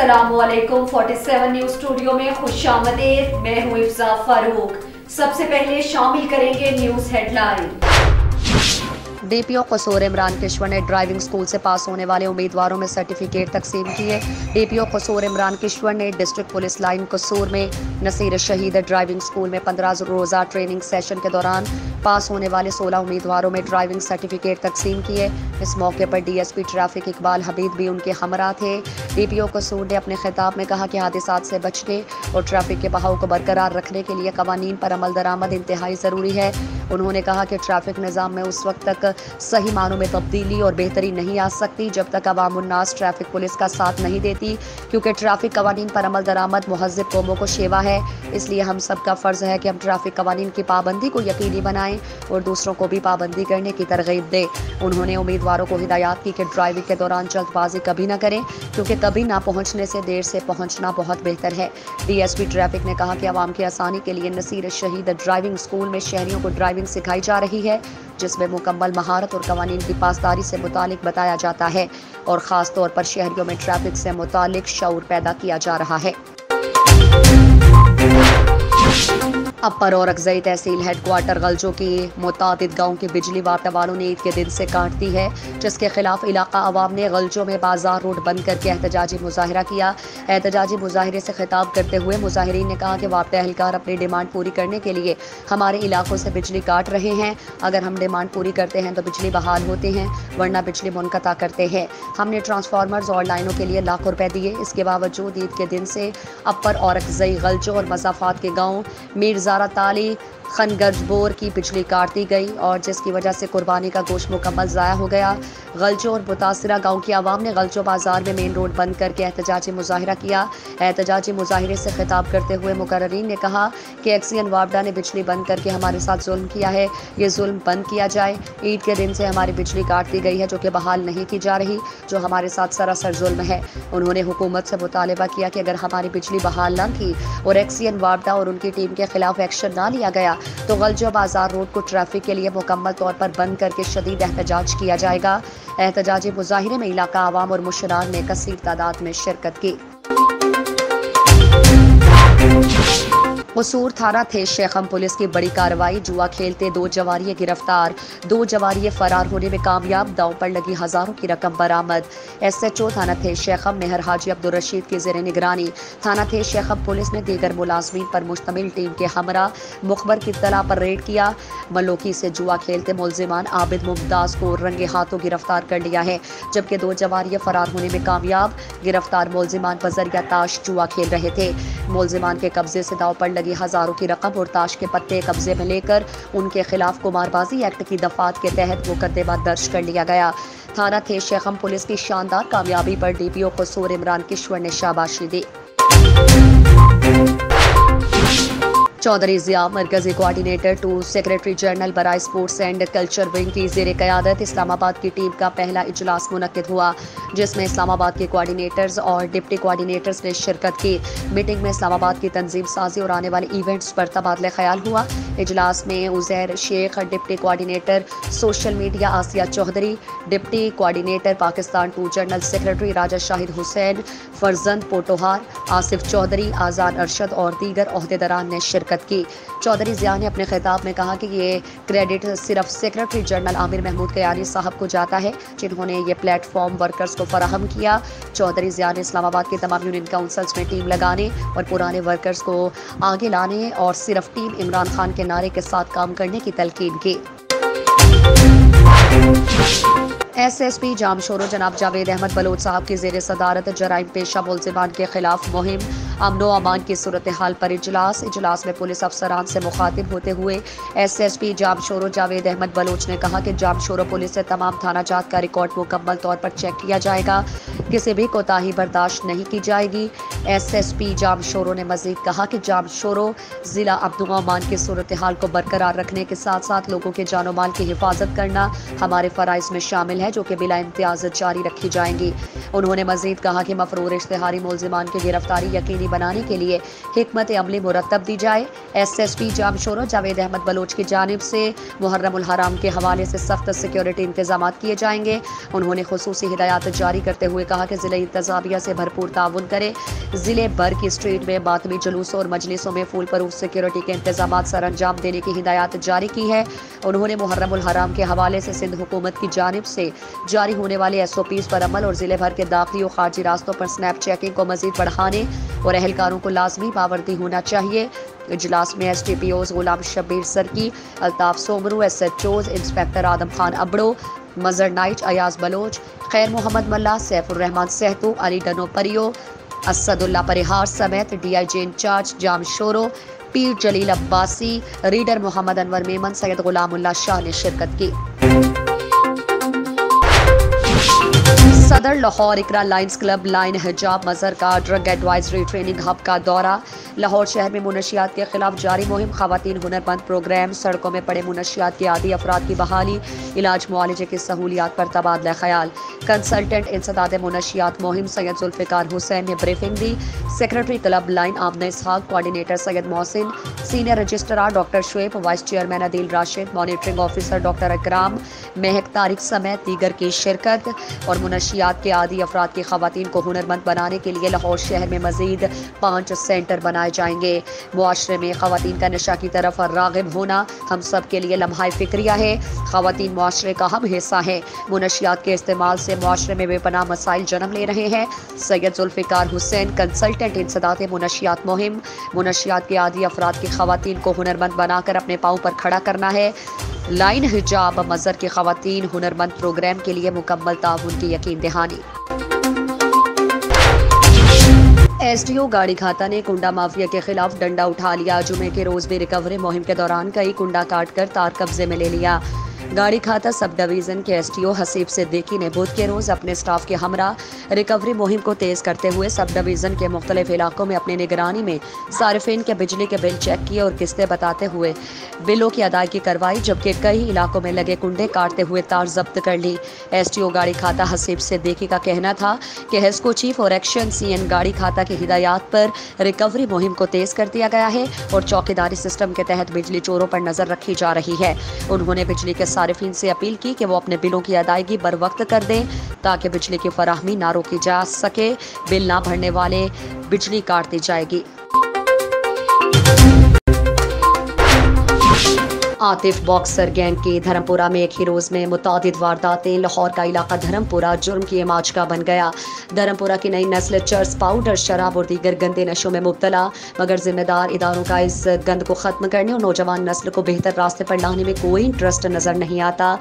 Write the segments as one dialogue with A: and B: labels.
A: अस्सलामुअलैकुम 47 news studio में खुशामदीद। मैं हूं इफ्जा फारूक। सबसे पहले शामिल करेंगे न्यूज हेडलाइन।
B: डीपीओ कसूर इमरान किश्वर ने ड्राइविंग स्कूल से पास होने वाले उम्मीदवारों में सर्टिफिकेट तकसीम किए। डीपीओ कसूर इमरान किश्वर ने डिस्ट्रिक्ट पुलिस लाइन कसूर में नसीर शहीद ड्राइविंग स्कूल में 15 रोज़ा ट्रेनिंग सेशन के दौरान पास होने वाले 16 उम्मीदवारों में ड्राइविंग सर्टिफिकेट तकसीम किए। इस मौके पर डीएसपी ट्रैफिक इकबाल हबीब भी उनके हमरा थे। डीपीओ कसूर ने अपने खिताब में कहा कि हादसात से बचने और ट्रैफिक के बहाव को बरकरार रखने के लिए कवानीन पर अमल दरामद इंतहाई ज़रूरी है। उन्होंने कहा कि ट्रैफिक निज़ाम में उस वक्त तक सही मानों में तब्दीली और बेहतरी नहीं आ सकती जब तक अवामुन्नास ट्रैफिक पुलिस का साथ नहीं देती, क्योंकि ट्रैफिक कवानीन पर अमल दरामद मुहज़्ज़िब कौमों को शेवा है। इसलिए हम सब का फ़र्ज़ है कि हम ट्रैफिक कवानीन की पाबंदी को यकीनी बनाएं और दूसरों को भी पाबंदी करने की तरगीब दें। उन्होंने उम्मीदवारों को हिदायत की कि ड्राइविंग के दौरान जल्दबाजी कभी ना करें, क्योंकि कभी ना पहुँचने से देर से पहुँचना बहुत बेहतर है। डीएसपी ट्रैफिक ने कहा कि आवाम की आसानी के लिए नसीर शहीद ड्राइविंग स्कूल में शहरियों को ड्राइविंग सिखाई जा रही है, जिसमें मुकम्मल महारत और कवानीन की पासदारी से मुतालिक बताया जाता है और ख़ास तौर पर शहरियों में ट्रैफिक से मुतालिक शऊर पैदा किया जा रहा है। अपर औरकज़ई तहसील हेडक्वार्टर गलजो की मुतादिद गाँव के बिजली वापटा वालों ने ईद के दिन से काट दी है, जिसके खिलाफ इलाका अवाम ने गलजो में बाजार रोड बंद करके एहतजाजी मुजाहरा किया। एहतजाजी मुजाहरे से खिताब करते हुए मुजाहिरीन ने कहा कि वापटा एहलकार अपनी डिमांड पूरी करने के लिए हमारे इलाकों से बिजली काट रहे हैं। अगर हम डिमांड पूरी करते हैं तो बिजली बहाल होते हैं, वरना बिजली मुनक़ता करते हैं। हमने ट्रांसफार्मर्स और लाइनों के लिए लाखों रुपए दिए। इसके बावजूद ईद के दिन से अपर औरकज़ई गलजो और मज़ाफ़ात के गाँव मीरज़ारा ताली खनगर्जबोर की बिजली काट दी गई और जिसकी वजह से कुर्बानी का गोश्त मुकम्मल ज़ाया हो गया। गलजो और मुतासिरा गाँव की आवाम ने गलजो बाजार में मेन रोड बंद करके एहतजाजी मुजाहिरा किया। एहतजाजी मुजाहिरे से खिताब करते हुए मुकर्रीन ने कहा कि एक्सियन वापडा ने बिजली बंद करके हमारे साथ जुल्म किया है, ये जुल्म बंद किया जाए। ईद के दिन से हमारी बिजली काट दी गई है, जो कि बहाल नहीं की जा रही, जो हमारे साथ सरासर जुल्म है। उन्होंने हुकूमत से मुतालबा किया कि अगर हमारी बिजली बहाल न की और एक्सियन वापडा और उनकी टीम के खिलाफ एक्शन ना लिया गया तो गलजो बाजार रोड को ट्रैफिक के लिए मुकम्मल तौर पर बंद करके शदीद एहतजाज किया जाएगा। एहतजाजी मुजाहिरे में इलाका आवाम और मुशरान ने कसीर तादाद में शिरकत की। कसूर थाना थे शेखम पुलिस की बड़ी कार्रवाई। जुआ खेलते 2 जवारिये गिरफ्तार, 2 जवारिये फरार होने में कामयाब, दांव पर लगी हजारों की रकम बरामद। SHO थाना थे शेखम मेहर हाजी अब्दुल रशीद की ज़ेर निगरानी थाना थे शेखम पुलिस ने दीगर मुलाजमीन पर मुश्तमिल टीम के हमरा मुखबर की तला पर रेड किया। मलोकी से जुआ खेलते मुलजिमान आबिद मुमताज को रंगे हाथों गिरफ्तार कर लिया है, जबकि 2 जवारिये फरार होने में कामयाब। गिरफ्तार मुलजिमान बजरिया ताश जुआ खेल रहे थे। मुलजिमान के कब्जे से दांव पर लगी हजारों की रकम और ताश के पत्ते कब्जे में लेकर उनके खिलाफ कुमारबाजी एक्ट की दफात के तहत मुकदमा दर्ज कर लिया गया। थाना थे शेखम पुलिस की शानदार कामयाबी पर डीपीओ कसूर इमरान किश्वर ने शाबाशी दी। चौधरी ज़िया मरकजी कोऑर्डिनेटर टू सेक्रेटरी जनरल बराए स्पोर्ट्स एंड कल्चर विंग की ज़ेर क़यादत इस्लामाबाद की टीम का पहला इजलास मुनक्किद हुआ, जिसमें इस्लामाबाद के कोऑर्डिनेटर्स और डिप्टी कोऑर्डिनेटर्स ने शिरकत की। मीटिंग में इस्लामाबाद की तंजीम साजी और आने वाले इवेंट्स पर तबादला ख्याल हुआ। इजलास में Uzair Sheikh deputy coordinator social media Asiya Chaudhry, deputy coordinator Pakistan to general secretary Raja Shahid Hussain, फरजंद पोटोहार, आसिफ चौधरी, आज़ान अरशद और दीगर ओहदेदारान ने शिरकत की। चौधरी ज़िया ने अपने खिताब में कहा कि ये क्रेडिट सिर्फ सेक्रेटरी जनरल आमिर महमूद कयानी साहब को जाता है, जिन्होंने ये प्लेटफॉर्म वर्कर्स को फराहम किया। चौधरी ज़िया ने इस्लामाबाद के तमाम यूनियन काउंसिल्स में टीम लगाने और पुराने वर्कर्स को आगे लाने और सिर्फ टीम इमरान खान के नारे के साथ काम करने की तलकीन की। SSP जामशोरो जनाब जावेद अहमद बलोच साहब की ज़ेर सदारत जराइम पेशा मुलजिमान के खिलाफ मुहिम अमनो अमान की सूरत हाल पर इजलास में पुलिस अफसरान से मुखातिब होते हुए SSP जामशोरो जावेद अहमद बलोच ने कहा कि जामशोरो पुलिस से तमाम थाना जात का रिकॉर्ड मुकम्मल तौर पर चेक किया जाएगा, किसी भी कोताही बर्दाश्त नहीं की जाएगी। SSP जामशोरो ने मजीद कहा कि जामशोरो ज़िला अमनो अमान की सूरत हाल को बरकरार रखने के साथ साथ लोगों के जानो माल की हिफाजत करना हमारे फ़राइज़ में शामिल है, जो कि बिला इम्तियाज़ जारी रखी जाएंगी। उन्होंने मजीद कहा कि मफरूर इश्तिहारी मुलजिमान की गिरफ्तारी यकीनी यकीनी बनाने के लिए हिकमत अमली मुरतब दी जाए। SSP जामशोरो जावेद अहमद बलोच की जानिब से मुहर्रमुल हराम के हवाले से सख्त सिक्योरिटी इंतजाम किए जाएंगे। उन्होंने खुसूसी हिदायत जारी करते हुए कहा कि ज़िले इंतजामिया से भरपूर ताउन करे। ज़िले भर की स्ट्रीट में बातमी जुलूसों और मजलिसों में फुल प्रूफ सिक्योरिटी के इंतजाम सर अंजाम देने की हिदायत जारी की है। उन्होंने मुहर्रमुल हराम के हवाले से सिंध हुकूमत की जानिब से जारी होने वाले SOPs पर अमल और ज़िले भर के दाखिली और खारजी रास्तों पर स्नैप चेकिंग को मजीद बढ़ाने और अहलकारों को लाजमी पाबंदी होना चाहिए। इजलास में STPOs गुलाम शब्बीर सरकी, अल्ताफ सोमरू, SHOs इंस्पेक्टर आदम खान अबड़ो, मजर नाइट अयाज बलोच, खैर मोहम्मद मल्ला, सैफुर रहमान सहतू, अली डनो परियो, असदुल्ला परिहार समेत DIG इंचार्ज जामशोरो, पीर जलील अब्बासी, रीडर मोहम्मद अनवर मेमन, सैयद गुलामुल्लाह शाह ने शिरकत की। सदर लाहौर इकरा लाइन्स क्लब लाइन हिजाब मजहर का ड्रग एडवाइजरी ट्रेनिंग हब का दौरा। लाहौर शहर में मुनशियात के खिलाफ जारी मुहिम, खवातीन हुनरमंद प्रोग्राम, सड़कों में पड़े मुनशियात के आदी अफराद की बहाली, इलाज मुआलजे की सहूलियात पर तबादला ख्याल। कंसल्टेंट इंसदाद मुनशियात मुहिम सैयद जुल्फ़िकार हुसैन ने ब्रीफिंग दी। Secretary club line Amna Ishaq, coordinator Syed Mohsin, senior registrar doctor Shoaib, vice chairman Adeel Rashid, monitoring officer doctor Ikram, Mehak Tariq समेत दीगर की शिरकत। और मुनशियात के आदी अफराद की खवातीन को हुनरमंद बनाने के लिए लाहौर शहर में मजीद 5 सेंटर बनाए जाएंगे। मुआशरे में खवातीन का नशा की तरफ रागिब होना हम सब के लिए लम्हा फिक्रिया है। खवातीन मुआशरे का अहम हिस्सा है। मुनशियात के इस्तेमाल से मुआशरे में बेपनाह मसाइल जन्म ले रहे हैं। सैयद जुल्फ़िकार हुसैन, कंसल्टेंट इंसदाद मुनशियात मुहिम, मुनशियात के आदी अफराद की खवातीन को हुनरमंद बनाकर अपने पाँव पर खड़ा करना है। लाइन हिजाब मजहर की खवातीन हुनरमंद प्रोग्राम के लिए मुकम्मल ताउन की यकीन दहानी। SDO गाड़ी खाता ने कुंडा माफिया के खिलाफ डंडा उठा लिया। जुमे के रोज भी रिकवरी मुहिम के दौरान कई कुंडा काट कर तार कब्जे में ले लिया। गाड़ी खाता सब डिवीज़न के SDO हसीब सिद्दीकी ने बुध के रोज़ अपने स्टाफ के हमरा रिकवरी मुहिम को तेज़ करते हुए सब डिवीज़न के मुख्तलिफ इलाकों में अपनी निगरानी में सारिफिन के बिजली के बिल चेक किए और किस्तें बताते हुए बिलों की अदायगी करवाई, जबकि कई इलाकों में लगे कुंडे काटते हुए तार जब्त कर ली। SDO गाड़ी खाता हसीब सिद्दीकी का कहना था कि हेस्को चीफ और एक्शन CN गाड़ी खाता की हिदायत पर रिकवरी मुहिम को तेज़ कर दिया गया है और चौकीदारी सिस्टम के तहत बिजली चोरों पर नज़र रखी जा रही है। उन्होंने बिजली के सारिफिन से अपील की कि वो अपने बिलों की अदायगी बर वक्त कर दें ताकि बिजली की फराहमी ना रोकी जा सके। बिल ना भरने वाले बिजली काट दी जाएगी। आतिफ बॉक्सर गैंग की धर्मपुरा में एक ही रोज़ में मुतादिद वारदातें। लाहौर का इलाका धर्मपुरा जुर्म की एमाज का बन गया। धर्मपुरा की नई नस्ल चर्स, पाउडर, शराब और दीगर गंदे नशों में मुब्तला, मगर जिम्मेदार इदारों का इस गंद को ख़त्म करने और नौजवान नस्ल को बेहतर रास्ते पर लाने में कोई इंटरेस्ट नज़र नहीं आता।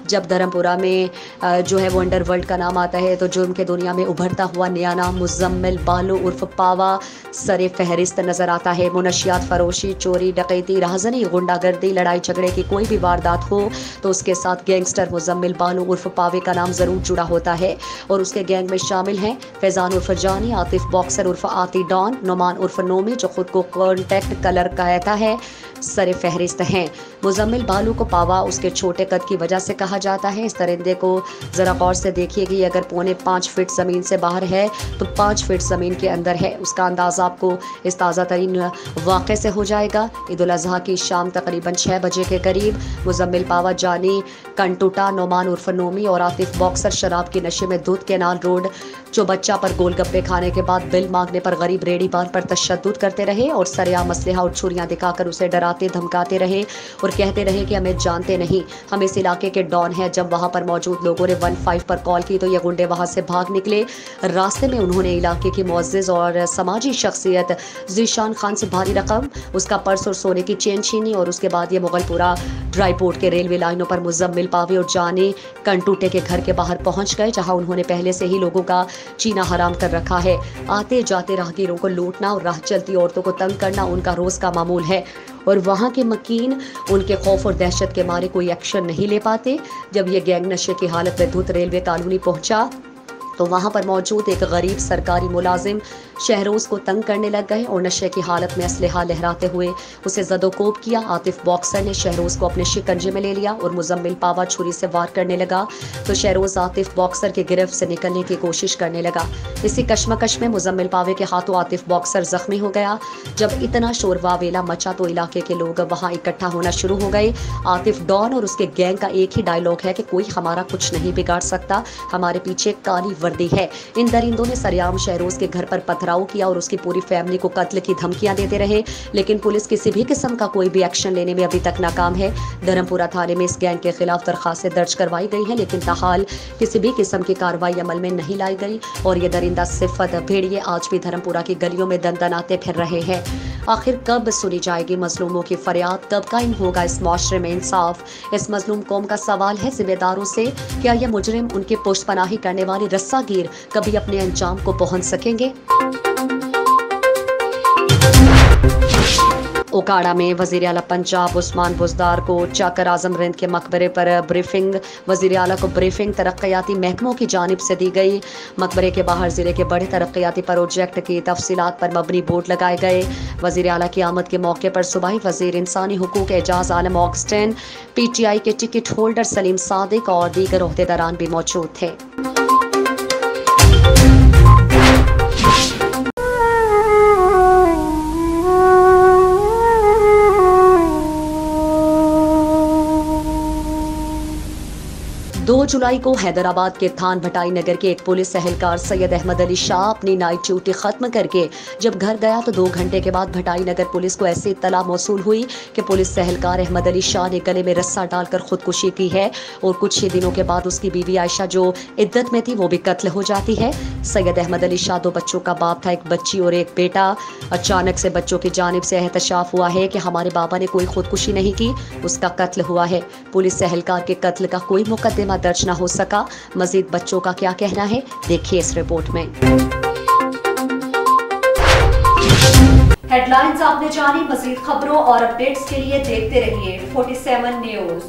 B: जब धर्मपुरा में जो है वो अंडरवर्ल्ड का नाम आता है तो जुर्म के दुनिया में उभरता हुआ नया नाम मुजम्मिल बालू उर्फ पावा सरे फहरिस्त नज़र आता है। मुनशियात फरोशी, चोरी, डकैती, राहजनी, गुंडागर्दी, लड़ाई झगड़े की कोई भी वारदात हो तो उसके साथ गैंगस्टर मुजम्मिल बालू उर्फ पावे का नाम जरूर जुड़ा होता है। और उसके गैंग में शामिल हैं फैजान उर्फ जानी, आतिफ बॉक्सर उर्फ आती डॉन, नोमान उर्फ नोमी जो खुद को कॉन्टेक्ट कलर कहता है, सरे फहरिस्त हैं। मुजम्मिल बालू को पावा उसके छोटे कद की वजह से कहा जाता है। इस परिंदे को ज़रा गौर से देखिए कि अगर 5.25 फीट ज़मीन से बाहर है तो 5 फीट ज़मीन के अंदर है। उसका अंदाज़ा आपको इस ताज़ा तरीन वाक़े से हो जाएगा। ईद उल अज़हा की शाम तकरीबन 6 बजे के करीब मुजम्मिल पावा, जानी कंटूटा, नोमान उर्फ नोमी और आतिफ बॉक्सर शराब के नशे में दूध केनाल रोड जो बच्चा पर गोलगप्पे खाने के बाद बिल मांगने पर गरीब रेडी बार पर तशद्दुद करते रहे और सरेआम असलहा और छुरियां दिखाकर उसे डराते धमकाते रहे और कहते रहे कि हमें जानते नहीं, हम इस इलाके के डॉन हैं। जब वहां पर मौजूद लोगों ने 15 पर कॉल की तो ये गुंडे वहां से भाग निकले। रास्ते में उन्होंने इलाके की मुअज़्ज़िज़ और समाजी शख्सियत ज़ीशान खान से भारी रकम, उसका पर्स और सोने की चेन छीनी और उसके बाद ये मुगलपुरा ड्राईपोर्ट के रेलवे लाइनों पर मुजम्मिल पावे और जाने कंटूटे के घर के बाहर पहुंच गए, जहां उन्होंने पहले से ही लोगों का जीना हराम कर रखा है। आते जाते राहगीरों को लूटना और राह चलती औरतों को तंग करना उनका रोज़ का मामूल है और वहाँ के मकीन उनके खौफ और दहशत के मारे कोई एक्शन नहीं ले पाते। जब ये गैंग नशे की हालत में धुत रेलवे कॉलोनी पहुंचा तो वहाँ पर मौजूद एक गरीब सरकारी मुलाजिम शहरोज को तंग करने लग गए और नशे की हालत में असलहा लहराते हुए उसे जदोकोब किया। आतिफ बॉक्सर ने शहरोज को अपने शिकंजे में ले लिया और मुजम्मिल पावा छुरी से वार करने लगा तो शहरोज आतिफ बॉक्सर की गिरफ्त से निकलने की कोशिश करने लगा। इसी कश्मकश में मुजम्मिल पावे के हाथों आतिफ बॉक्सर जख्मी हो गया। जब इतना शोर वावेला मचा तो इलाके के लोग वहां इकट्ठा होना शुरू हो गए। आतिफ डॉन और उसके गैंग का एक ही डायलॉग है कि कोई हमारा कुछ नहीं बिगाड़ सकता, हमारे पीछे काली वर्दी है। इन दरिंदों ने सरेआम शहरोज के घर पर पथराव किया और उसकी पूरी फैमिली को कत्ल की धमकियां देते रहे, लेकिन पुलिस किसी भी किस्म का कोई भी एक्शन लेने में अभी तक नाकाम है। धर्मपुरा थाने में इस गैंग के खिलाफ दरखास्तें दर्ज करवाई गई हैं, लेकिन ताहाल किसी भी किस्म की कार्रवाई अमल में नहीं लाई गई और ये दरिंदा सिफत भेड़िए आज भी धर्मपुरा की गलियों में दंदनाते फिर रहे हैं। आखिर कब सुनी जाएगी मजलूमों की फरियाद, कब कायम होगा इस माशरे में इंसाफ? इस मजलूम कौम का सवाल है जिम्मेदारों से, क्या ये मुजरिम उनके पुष्टपनाही करने वाले रस्सागीर कभी अपने अंजाम को पहुंच सकेंगे? ओकाड़ा में वजीर आला पंजाब उस्मान बुज़दार को चाकर आजम रिंद के मकबरे पर ब्रीफिंग। वजीर आला को ब्रीफिंग तरक्याती महकमों की जानिब से दी गई। मकबरे के बाहर जिले के बड़े तरक्याती प्रोजेक्ट की तफसीलात पर मबनी बोर्ड लगाए गए। वजीर आला की आमद के मौके पर सूबाई वजीर इंसानी हुकूक एजाज आलम ऑगस्टिन, PTI के टिकट होल्डर सलीम सादिक और दीगर ओहदेदारान भी मौजूद थे। दो जुलाई को हैदराबाद के थान भटाई नगर के एक पुलिस एहलकार सैयद अहमद अली शाह अपनी नाइट ड्यूटी खत्म करके जब घर गया तो 2 घंटे के बाद भटाई नगर पुलिस को ऐसी इत्तला मौसूल हुई कि पुलिस एहलकार अहमद अली शाह ने गले में रस्सा डालकर खुदकुशी की है और कुछ ही दिनों के बाद उसकी बीवी आयशा जो इद्दत में थी वो भी कत्ल हो जाती है। सैयद अहमद अली शाह 2 बच्चों का बाप था, एक बच्ची और एक बेटा। अचानक से बच्चों की जानिब से एहतशाफ हुआ है कि हमारे बाबा ने कोई खुदकुशी नहीं की, उसका कत्ल हुआ है। पुलिस एहलकार के कत्ल का कोई मुकदमा दर्ज न हो सका। मजीद बच्चों का क्या कहना है, देखिए इस रिपोर्ट में।
A: हेडलाइंस आपने जानी, मजीद खबरों और अपडेट्स के लिए देखते रहिए 47 न्यूज।